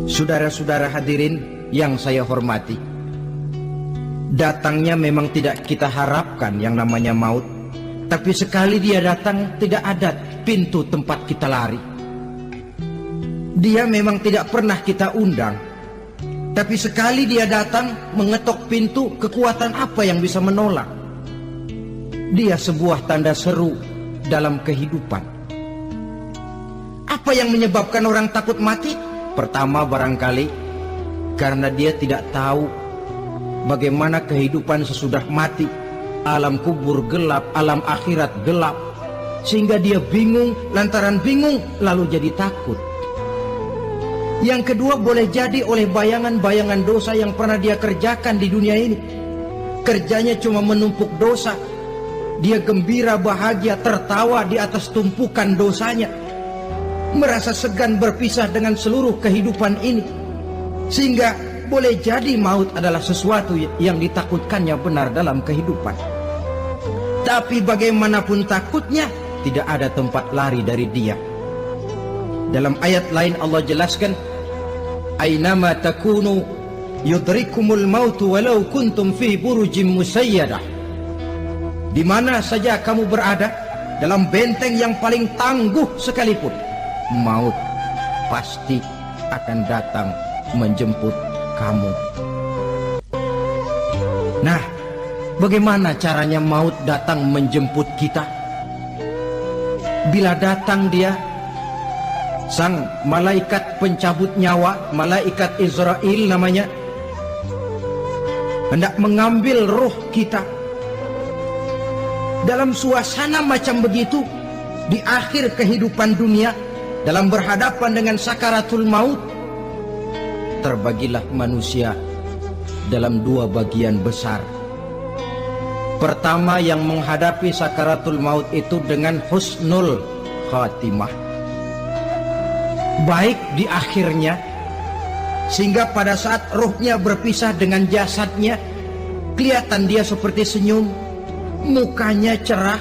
Saudara-saudara hadirin yang saya hormati, datangnya memang tidak kita harapkan yang namanya maut, tapi sekali dia datang tidak ada pintu tempat kita lari. Dia memang tidak pernah kita undang, tapi sekali dia datang mengetok pintu, kekuatan apa yang bisa menolak? Dia sebuah tanda seru dalam kehidupan. Apa yang menyebabkan orang takut mati? Pertama barangkali karena dia tidak tahu bagaimana kehidupan sesudah mati. Alam kubur gelap, alam akhirat gelap, sehingga dia bingung. Lantaran bingung lalu jadi takut. Yang kedua boleh jadi oleh bayangan-bayangan dosa yang pernah dia kerjakan di dunia ini. Kerjanya cuma menumpuk dosa. Dia gembira, bahagia, tertawa di atas tumpukan dosanya, merasa segan berpisah dengan seluruh kehidupan ini. Sehingga boleh jadi maut adalah sesuatu yang ditakutkannya benar dalam kehidupan. Tapi bagaimanapun takutnya, tidak ada tempat lari dari dia. Dalam ayat lain Allah jelaskan, Ainama takunu yudrikumul mautu walau kuntum fi burujim musayyadah. Di mana saja kamu berada, dalam benteng yang paling tangguh sekalipun, maut pasti akan datang menjemput kamu. Nah, bagaimana caranya maut datang menjemput kita? Bila datang dia, sang malaikat pencabut nyawa, malaikat Israel namanya, hendak mengambil roh kita. Dalam suasana macam begitu, di akhir kehidupan dunia, dalam berhadapan dengan sakaratul maut, terbagilah manusia dalam dua bagian besar. Pertama, yang menghadapi sakaratul maut itu dengan husnul khatimah, baik di akhirnya, sehingga pada saat rohnya berpisah dengan jasadnya, kelihatan dia seperti senyum, mukanya cerah.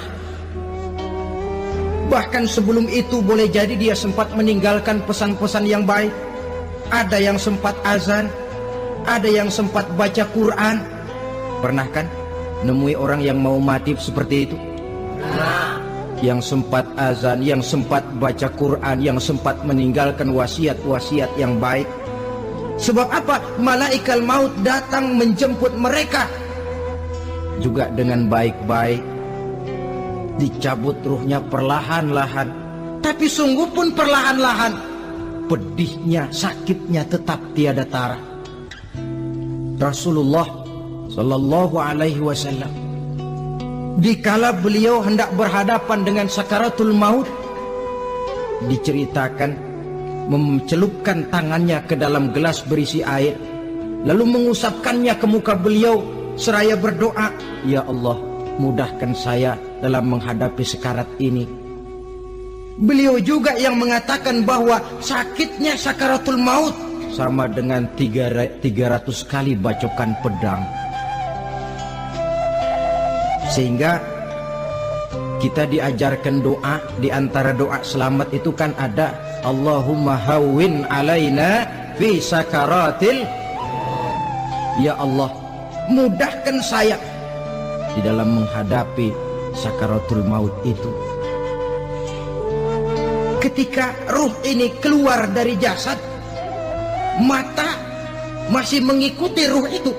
Bahkan sebelum itu boleh jadi dia sempat meninggalkan pesan-pesan yang baik. Ada yang sempat azan, ada yang sempat baca Quran. Pernah kan nemui orang yang mau mati seperti itu? Yang sempat azan, yang sempat baca Quran, yang sempat meninggalkan wasiat-wasiat yang baik. Sebab apa? Malaikat maut datang menjemput mereka juga dengan baik-baik. Dicabut ruhnya perlahan-lahan, tapi sungguh pun perlahan-lahan. Pedihnya, sakitnya tetap tiada tara. Rasulullah Sallallahu Alaihi Wasallam, dikala beliau hendak berhadapan dengan sakaratul maut, diceritakan mencelupkan tangannya ke dalam gelas berisi air, lalu mengusapkannya ke muka beliau seraya berdoa, "Ya Allah, mudahkan saya dalam menghadapi sekarat ini." Beliau juga yang mengatakan bahwa sakitnya sakaratul maut sama dengan 300 kali bacokan pedang. Sehingga kita diajarkan doa. Di antara doa selamat itu kan ada, Allahumma hawwin alaina fi sakaratil. Ya Allah, mudahkan saya di dalam menghadapi sakaratul maut itu. Ketika ruh ini keluar dari jasad, mata masih mengikuti ruh itu.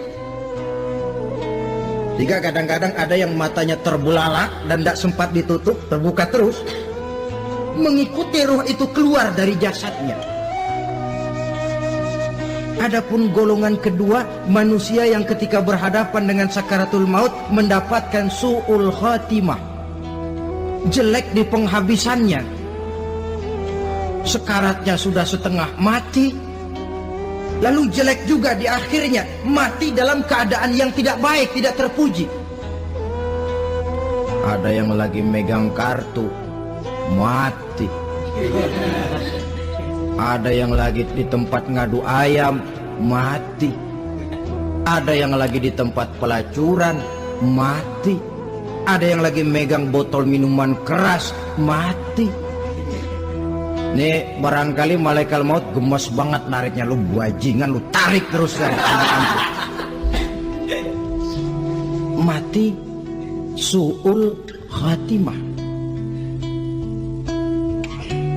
Jika kadang-kadang ada yang matanya terbelalak dan tidak sempat ditutup, terbuka terus, mengikuti ruh itu keluar dari jasadnya. Adapun golongan kedua, manusia yang ketika berhadapan dengan sakaratul maut mendapatkan su'ul khatimah, jelek di penghabisannya. Sekaratnya sudah setengah mati, lalu jelek juga di akhirnya, mati dalam keadaan yang tidak baik, tidak terpuji. Ada yang lagi megang kartu, mati. Ada yang lagi di tempat ngadu ayam, mati. Ada yang lagi di tempat pelacuran, mati. Ada yang lagi megang botol minuman keras, mati. Nih barangkali malaikat maut gemes banget nariknya, lu bajingan, lu tarik terus kan. Mati su'ul khatimah.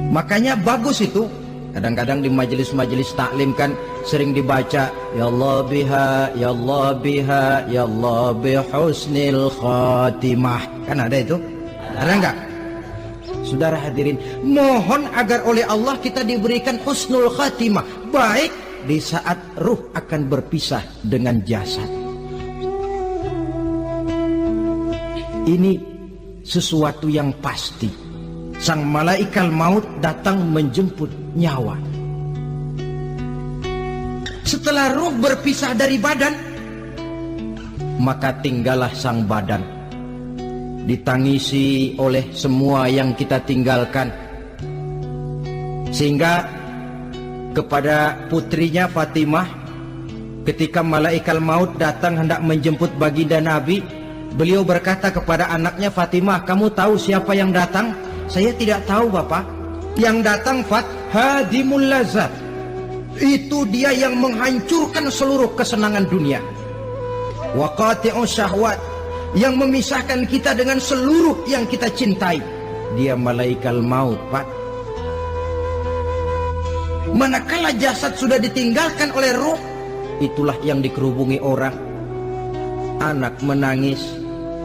Makanya bagus itu. Kadang-kadang di majelis-majelis taklim kan sering dibaca, ya Allah biha, ya Allah biha, ya Allah bihusnil khatimah. Kan ada itu? Ada enggak? Saudara hadirin, mohon agar oleh Allah kita diberikan husnul khatimah, baik di saat ruh akan berpisah dengan jasad. Ini sesuatu yang pasti. Sang malaikat maut datang menjemput nyawa. Setelah ruh berpisah dari badan, maka tinggallah sang badan, ditangisi oleh semua yang kita tinggalkan. Sehingga kepada putrinya Fatimah, ketika malaikat maut datang hendak menjemput baginda Nabi, beliau berkata kepada anaknya, Fatimah, kamu tahu siapa yang datang? Saya tidak tahu, Bapak. Yang datang hadimul lazat. Itu dia yang menghancurkan seluruh kesenangan dunia. Wa qati'us syahwat, yang memisahkan kita dengan seluruh yang kita cintai. Dia malaikat maut, Pak. Manakala jasad sudah ditinggalkan oleh roh, itulah yang dikerubungi orang. Anak menangis,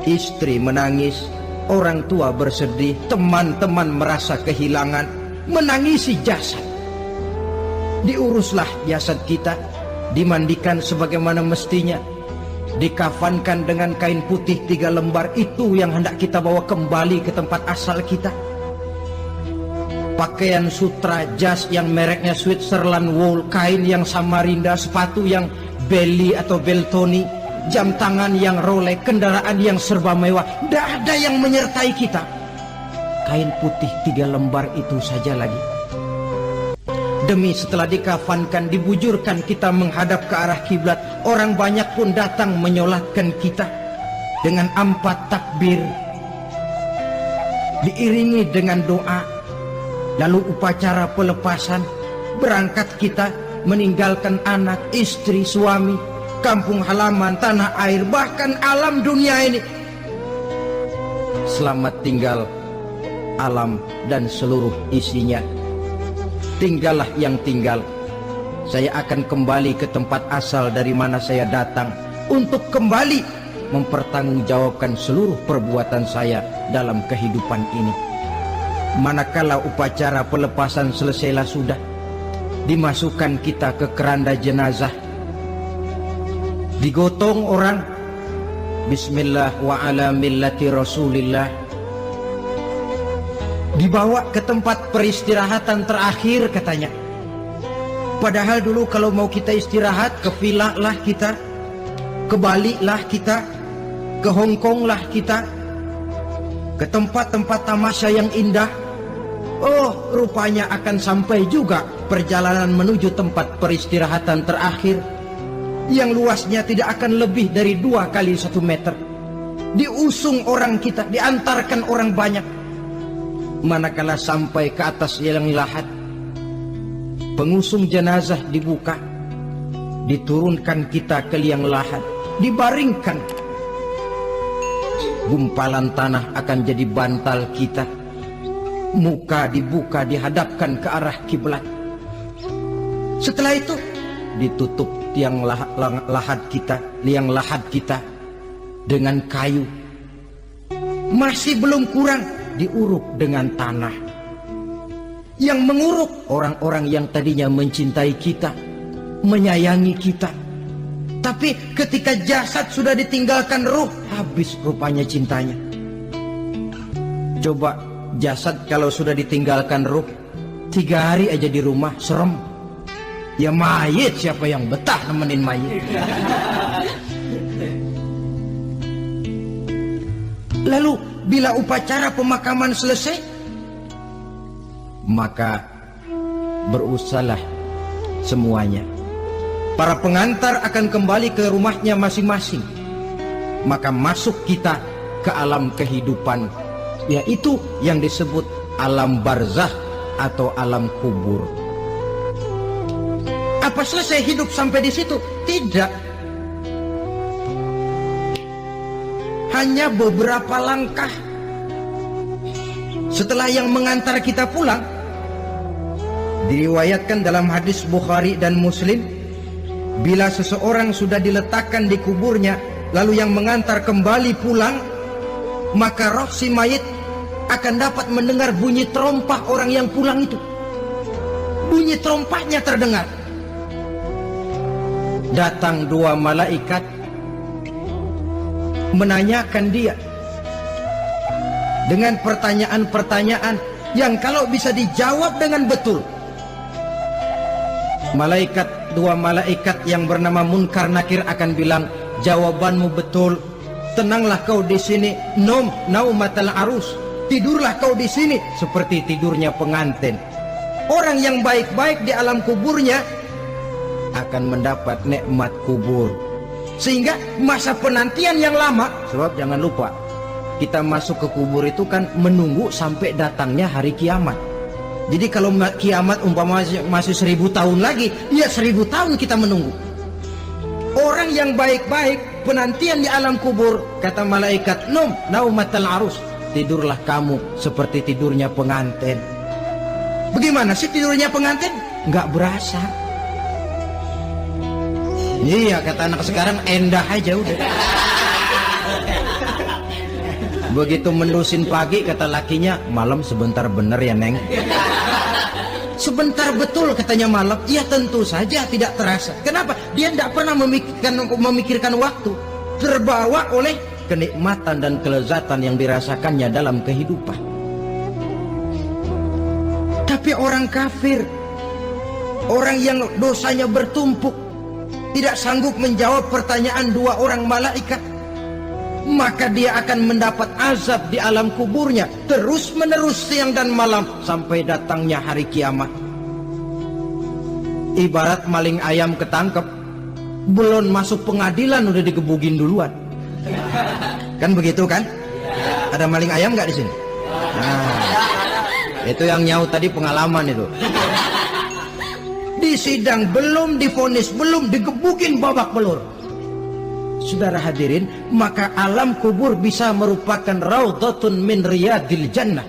istri menangis, orang tua bersedih, teman-teman merasa kehilangan, menangisi jasad. Diuruslah jasad kita, dimandikan sebagaimana mestinya, dikafankan dengan kain putih 3 lembar. Itu yang hendak kita bawa kembali ke tempat asal kita. Pakaian sutra, jas yang mereknya Switzerland wool, kain yang Samarinda, sepatu yang Belly atau Beltoni, jam tangan yang Rolex, kendaraan yang serba mewah, tidak ada yang menyertai kita. Kain putih 3 lembar itu saja lagi. Demi setelah dikafankan, dibujurkan kita menghadap ke arah kiblat, orang banyak pun datang menyolatkan kita dengan 4 takbir, diiringi dengan doa. Lalu upacara pelepasan, berangkat kita meninggalkan anak, istri, suami, kampung halaman, tanah air, bahkan alam dunia ini. Selamat tinggal alam dan seluruh isinya. Tinggallah yang tinggal. Saya akan kembali ke tempat asal dari mana saya datang, untuk kembali mempertanggungjawabkan seluruh perbuatan saya dalam kehidupan ini. Manakala upacara pelepasan selesailah sudah, dimasukkan kita ke keranda jenazah, digotong orang, bismillah wa ala millati rasulillah, dibawa ke tempat peristirahatan terakhir katanya. Padahal dulu kalau mau kita istirahat, ke villa lah kita, ke Bali lah kita, ke Hong Kong lah kita, ke tempat-tempat tamasya yang indah. Oh, rupanya akan sampai juga perjalanan menuju tempat peristirahatan terakhir, yang luasnya tidak akan lebih dari 2 kali 1 meter. Diusung orang kita, diantarkan orang banyak. Manakala sampai ke atas liang lahat, pengusung jenazah dibuka, diturunkan kita ke liang lahat, dibaringkan. Gumpalan tanah akan jadi bantal kita, muka dibuka, dihadapkan ke arah kiblat. Setelah itu ditutup liang lahat kita dengan kayu. Masih belum kurang, diuruk dengan tanah. Yang menguruk orang-orang yang tadinya mencintai kita, menyayangi kita. Tapi ketika jasad sudah ditinggalkan ruh, habis rupanya cintanya. Coba jasad kalau sudah ditinggalkan ruh, 3 hari aja di rumah, serem. Ya mayit, siapa yang betah nemenin mayit? Lalu bila upacara pemakaman selesai, maka berusahalah semuanya. Para pengantar akan kembali ke rumahnya masing-masing. Maka masuk kita ke alam kehidupan, yaitu yang disebut alam barzakh atau alam kubur. Apa selesai hidup sampai di situ? Tidak. Hanya beberapa langkah setelah yang mengantar kita pulang. Diriwayatkan dalam hadis Bukhari dan Muslim, bila seseorang sudah diletakkan di kuburnya, lalu yang mengantar kembali pulang, maka roh si mayit akan dapat mendengar bunyi terompah orang yang pulang itu. Bunyi terompahnya terdengar. Datang dua malaikat menanyakan dia dengan pertanyaan-pertanyaan yang kalau bisa dijawab dengan betul, dua malaikat yang bernama Munkar Nakir akan bilang, jawabanmu betul, tenanglah kau di sini, naumatal arus, tidurlah kau di sini seperti tidurnya pengantin. Orang yang baik-baik di alam kuburnya akan mendapat nikmat kubur, sehingga masa penantian yang lama. Sebab jangan lupa, kita masuk ke kubur itu kan menunggu sampai datangnya hari kiamat. Jadi kalau kiamat umpama masih 1000 tahun lagi, ya 1000 tahun kita menunggu. Orang yang baik-baik penantian di alam kubur, kata malaikat, naumatal arus, tidurlah kamu seperti tidurnya pengantin. Bagaimana sih tidurnya pengantin? Nggak berasa. Iya, kata anak sekarang, endah aja udah. Begitu mendusin pagi, kata lakinya, malam sebentar bener ya Neng. Sebentar betul katanya malam. Ya tentu saja tidak terasa. Kenapa? Dia tidak pernah memikirkan waktu. Terbawa oleh kenikmatan dan kelezatan yang dirasakannya dalam kehidupan. Tapi orang kafir, orang yang dosanya bertumpuk, tidak sanggup menjawab pertanyaan dua orang malaikat, maka dia akan mendapat azab di alam kuburnya terus menerus siang dan malam sampai datangnya hari kiamat. Ibarat maling ayam ketangkep, belum masuk pengadilan udah digebugin duluan. Kan begitu kan? Ada maling ayam nggak di sini? Nah, itu yang nyaut tadi pengalaman itu. Di sidang belum divonis, belum digebugin babak belur. Saudara hadirin, maka alam kubur bisa merupakan raudhatun min riyadil jannah,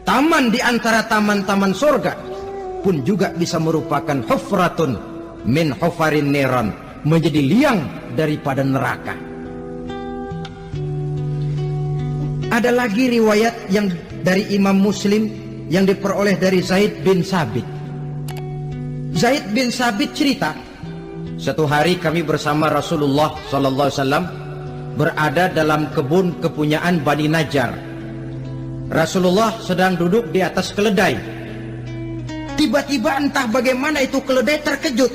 taman di antara taman-taman surga, pun juga bisa merupakan hufratun min hufarin niran, menjadi liang daripada neraka. Ada lagi riwayat yang dari Imam Muslim yang diperoleh dari Zaid bin Sabit. Zaid bin Sabit cerita, satu hari kami bersama Rasulullah SAW berada dalam kebun kepunyaan Bani Najjar. Rasulullah sedang duduk di atas keledai. Tiba-tiba entah bagaimana itu keledai terkejut,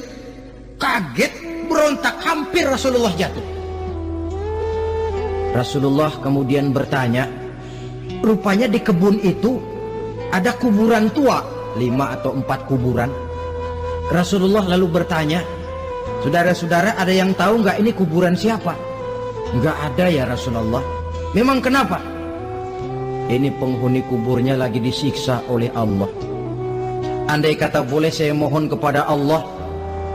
kaget, berontak, hampir Rasulullah jatuh. Rasulullah kemudian bertanya, rupanya di kebun itu ada kuburan tua, 5 atau 4 kuburan. Rasulullah lalu bertanya, saudara-saudara, ada yang tahu nggak ini kuburan siapa? Nggak ada ya Rasulullah. Memang kenapa? Ini penghuni kuburnya lagi disiksa oleh Allah. Andai kata boleh saya mohon kepada Allah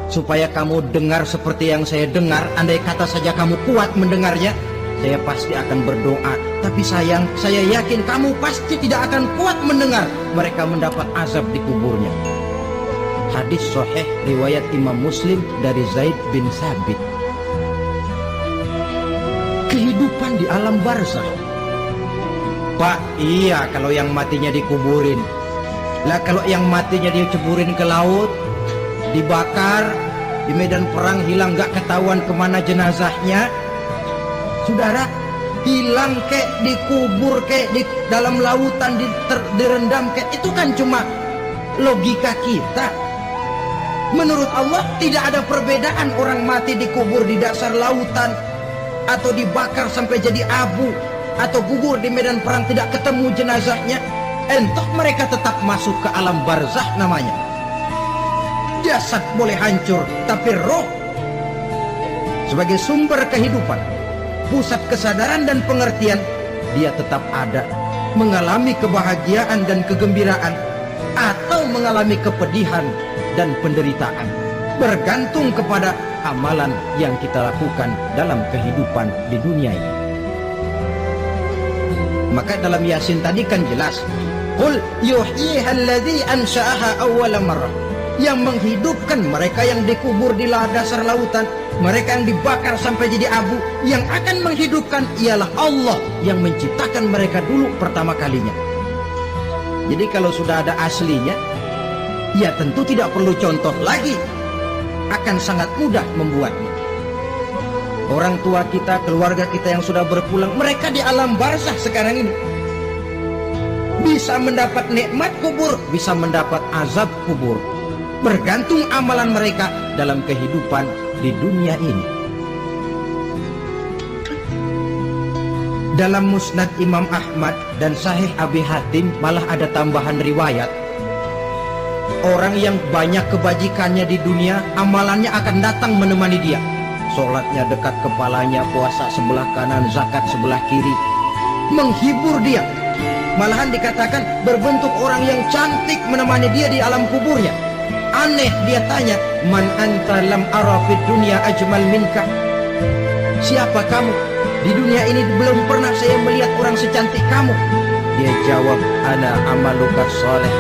supaya kamu dengar seperti yang saya dengar, andai kata saja kamu kuat mendengarnya, saya pasti akan berdoa. Tapi sayang, saya yakin kamu pasti tidak akan kuat mendengar mereka mendapat azab di kuburnya. Hadis sahih riwayat Imam Muslim dari Zaid bin Sabit. Kehidupan di alam barzakh. Pak, iya kalau yang matinya dikuburin. Lah kalau yang matinya diceburin ke laut, dibakar, di medan perang hilang gak ketahuan kemana jenazahnya. Saudara, hilang kek, dikubur kek, di dalam lautan direndam kek, itu kan cuma logika kita. Menurut Allah tidak ada perbedaan orang mati dikubur di dasar lautan, atau dibakar sampai jadi abu, atau gugur di medan perang tidak ketemu jenazahnya. Entah mereka tetap masuk ke alam barzakh namanya. Jasad boleh hancur, tapi roh sebagai sumber kehidupan, pusat kesadaran dan pengertian, dia tetap ada, mengalami kebahagiaan dan kegembiraan atau mengalami kepedihan dan penderitaan, bergantung kepada amalan yang kita lakukan dalam kehidupan di dunia ini. Maka dalam Yasin tadi kan jelas, qul yuhyiha alladzi ansha'aha awwala marrah, yang menghidupkan mereka yang dikubur di dasar lautan, mereka yang dibakar sampai jadi abu, yang akan menghidupkan ialah Allah yang menciptakan mereka dulu pertama kalinya. Jadi kalau sudah ada aslinya, ya tentu tidak perlu contoh lagi, akan sangat mudah membuatnya. Orang tua kita, keluarga kita yang sudah berpulang, mereka di alam barzakh sekarang ini bisa mendapat nikmat kubur, bisa mendapat azab kubur, bergantung amalan mereka dalam kehidupan di dunia ini. Dalam Musnad Imam Ahmad dan Sahih Abi Hatim malah ada tambahan riwayat, orang yang banyak kebajikannya di dunia, amalannya akan datang menemani dia. Sholatnya dekat kepalanya, puasa sebelah kanan, zakat sebelah kiri, menghibur dia. Malahan dikatakan berbentuk orang yang cantik menemani dia di alam kuburnya. Aneh, dia tanya, man anta lam ara fid dunya ajmal minka, siapa kamu? Di dunia ini belum pernah saya melihat orang secantik kamu. Dia jawab, ana amaluka soleh,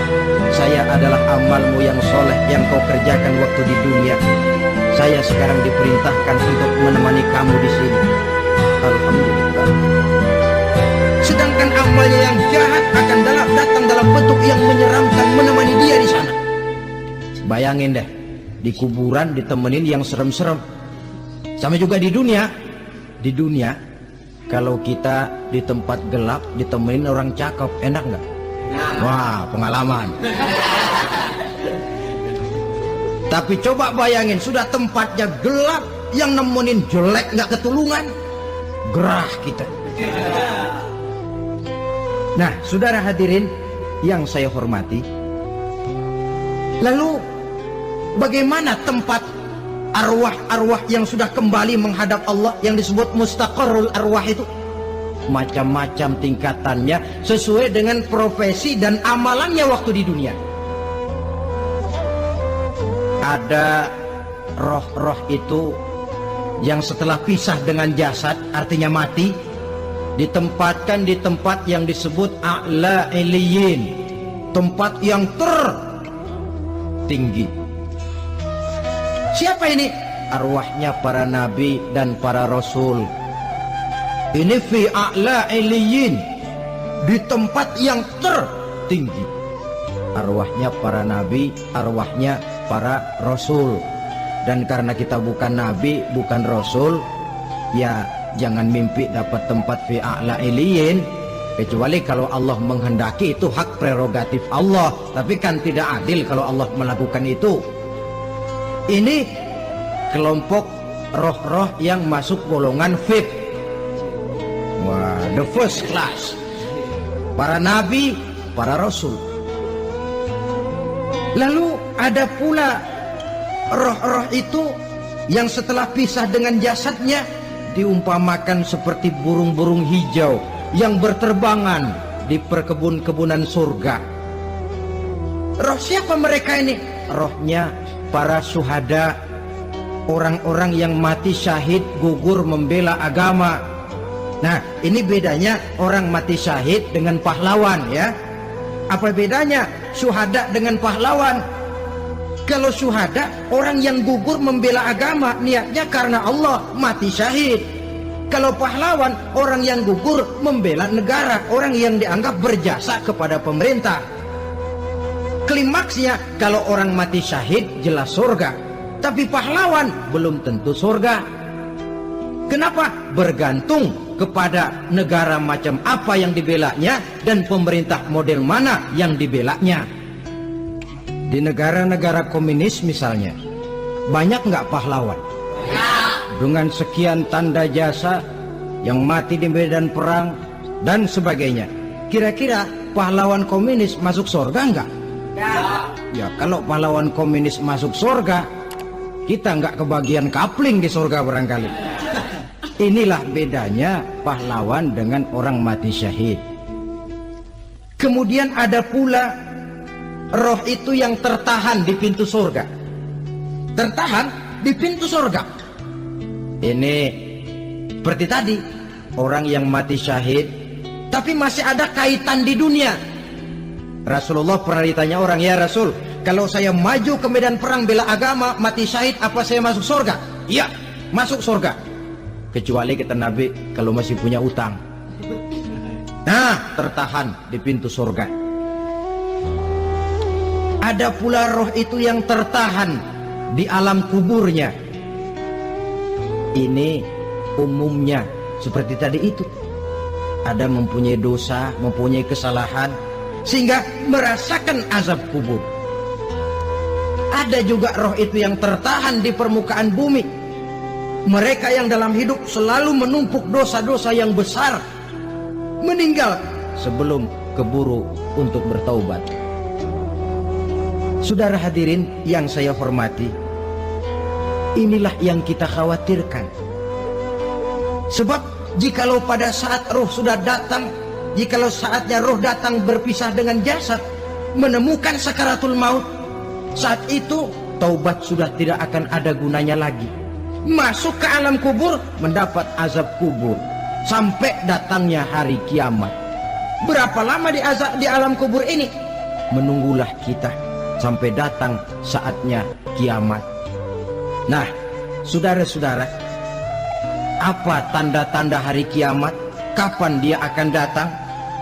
saya adalah amalmu yang soleh yang kau kerjakan waktu di dunia. Saya sekarang diperintahkan untuk menemani kamu di sini. Alhamdulillah. Sedangkan amalnya yang jahat akan datang dalam bentuk yang menyeramkan menemani dia di sana. Bayangin deh, di kuburan ditemenin yang serem-serem. Sama juga di dunia. Di dunia, kalau kita di tempat gelap ditemenin orang cakep, enak nggak? Wah, pengalaman. Tapi coba bayangin, sudah tempatnya gelap, yang nemenin jelek nggak ketulungan, gerah kita. Nah, saudara hadirin yang saya hormati, lalu bagaimana tempat arwah-arwah yang sudah kembali menghadap Allah yang disebut mustaqarrul arwah itu? Macam-macam tingkatannya sesuai dengan profesi dan amalannya waktu di dunia. Ada roh-roh itu yang setelah pisah dengan jasad, artinya mati, ditempatkan di tempat yang disebut a'la iliyin, tempat yang tertinggi. Siapa ini? Arwahnya para nabi dan para rasul. Ini fi a'la iliyin, di tempat yang tertinggi. Arwahnya para nabi, arwahnya para rasul. Dan karena kita bukan nabi, bukan rasul, ya jangan mimpi dapat tempat fi a'la iliyin, kecuali kalau Allah menghendaki. Itu hak prerogatif Allah, tapi kan tidak adil kalau Allah melakukan itu. Ini kelompok roh-roh yang masuk golongan VIP. Wah, the first class. Para nabi, para rasul. Lalu ada pula roh-roh itu yang setelah pisah dengan jasadnya diumpamakan seperti burung-burung hijau yang berterbangan di perkebun-kebunan surga. Roh siapa mereka ini? Rohnya para syuhada, orang-orang yang mati syahid gugur membela agama. Nah, ini bedanya orang mati syahid dengan pahlawan, ya. Apa bedanya syuhada dengan pahlawan? Kalau syuhada, orang yang gugur membela agama, niatnya karena Allah, mati syahid. Kalau pahlawan, orang yang gugur membela negara, orang yang dianggap berjasa kepada pemerintah. Klimaksnya, kalau orang mati syahid jelas surga, tapi pahlawan belum tentu surga. Kenapa? Bergantung kepada negara macam apa yang dibelanya dan pemerintah model mana yang dibelanya. Di negara-negara komunis misalnya, banyak nggak pahlawan? Dengan sekian tanda jasa yang mati di medan perang dan sebagainya. Kira-kira pahlawan komunis masuk surga nggak? Ya, kalau pahlawan komunis masuk surga, kita nggak kebagian kapling di surga barangkali. Inilah bedanya pahlawan dengan orang mati syahid. Kemudian ada pula roh itu yang tertahan di pintu surga. Tertahan di pintu surga. Ini seperti tadi, orang yang mati syahid tapi masih ada kaitan di dunia. Rasulullah pernah ditanya orang, ya Rasul, kalau saya maju ke medan perang bela agama, mati syahid, apa saya masuk surga? Iya, masuk surga. Kecuali kata Nabi, kalau masih punya utang. Nah, tertahan di pintu surga. Ada pula roh itu yang tertahan di alam kuburnya. Ini umumnya seperti tadi itu. Ada mempunyai dosa, mempunyai kesalahan, sehingga merasakan azab kubur. Ada juga roh itu yang tertahan di permukaan bumi. Mereka yang dalam hidup selalu menumpuk dosa-dosa yang besar, meninggal sebelum keburu untuk bertaubat. Saudara hadirin yang saya hormati, inilah yang kita khawatirkan. Sebab jikalau pada saat roh sudah datang, jikalau saatnya roh datang berpisah dengan jasad, menemukan sakaratul maut, saat itu taubat sudah tidak akan ada gunanya lagi. Masuk ke alam kubur, mendapat azab kubur sampai datangnya hari kiamat. Berapa lama di alam kubur ini? Menunggulah kita sampai datang saatnya kiamat. Nah, saudara-saudara, apa tanda-tanda hari kiamat? Kapan dia akan datang?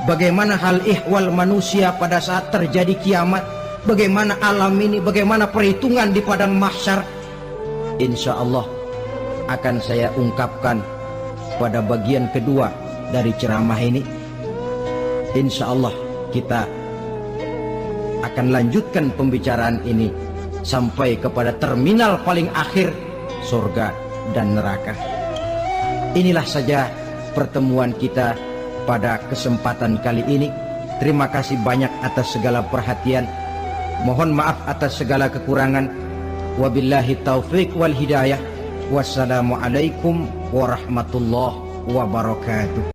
Bagaimana hal ihwal manusia pada saat terjadi kiamat? Bagaimana alam ini? Bagaimana perhitungan di padang mahsyar? Insya Allah akan saya ungkapkan pada bagian kedua dari ceramah ini. Insya Allah kita akan lanjutkan pembicaraan ini sampai kepada terminal paling akhir, surga dan neraka. Inilah saja pertemuan kita pada kesempatan kali ini. Terima kasih banyak atas segala perhatian. Mohon maaf atas segala kekurangan. Wabillahi taufik wal hidayah. Wassalamualaikum warahmatullahi wabarakatuh.